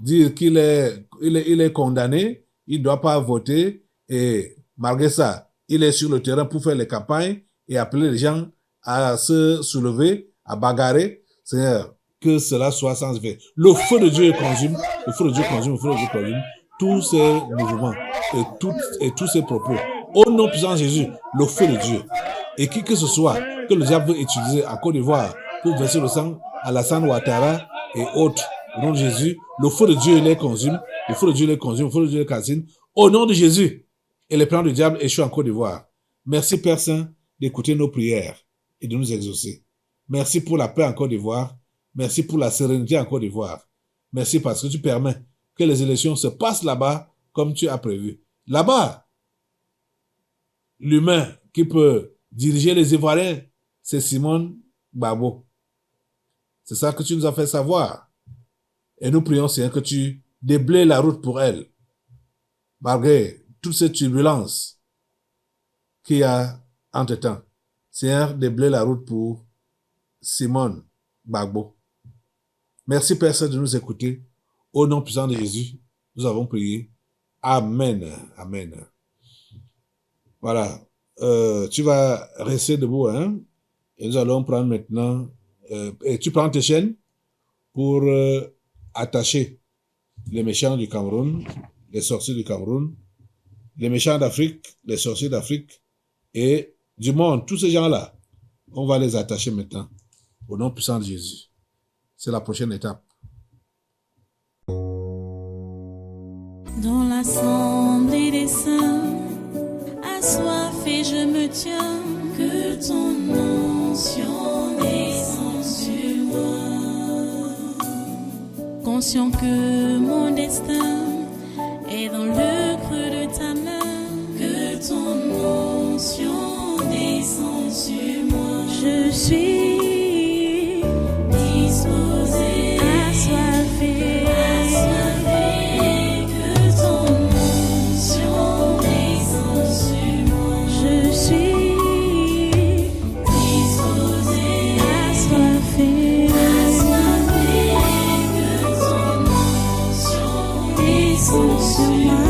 dire qu'il est condamné, il ne doit pas voter, et malgré ça, il est sur le terrain pour faire les campagnes et appeler les gens à se soulever, à bagarrer. Seigneur, que cela soit sans effet. Le feu de Dieu consume, le feu de Dieu consume, le feu de Dieu consume tous ces mouvements et tous ces propos. Au nom puissant de Jésus, le feu de Dieu. Et qui que ce soit que le diable veut utiliser en Côte d'Ivoire pour verser le sang à Alassane Ouattara et autres, au nom de Jésus, le feu de Dieu les consume, le feu de Dieu les consume, le feu de Dieu les calcine. Au nom de Jésus, et les plans du diable échouent en Côte d'Ivoire. Merci Père Saint d'écouter nos prières et de nous exaucer. Merci pour la paix en Côte d'Ivoire. Merci pour la sérénité en Côte d'Ivoire. Merci parce que tu permets que les élections se passent là-bas comme tu as prévu. Là-bas, l'humain qui peut diriger les Ivoiriens, c'est Simone Gbagbo. C'est ça que tu nous as fait savoir. Et nous prions, Seigneur, que tu déblaies la route pour elle. Malgré toutes ces turbulences qu'il y a entre-temps. Seigneur, déblaye la route pour Simone Gbagbo. Merci, Père Saint, de nous écouter. Au nom puissant de Jésus, nous avons prié. Amen. Amen. Voilà. Tu vas rester debout, hein? Et nous allons prendre maintenant... et tu prends tes chaînes pour attacher les méchants du Cameroun, les sorciers du Cameroun, les méchants d'Afrique, les sorciers d'Afrique et du monde. Tous ces gens-là, on va les attacher maintenant. Au nom puissant de Jésus. C'est la prochaine étape. Dans l'assemblée des saints, assoiffé je me tiens, que ton onction descende sur moi. Conscient que mon destin est dans le creux de ta main, que ton onction descende sur moi. Je suis disposé, assoiffé, que ton onction descende sur moi. Je suis disposé, assoiffé, que ton onction descende sur moi.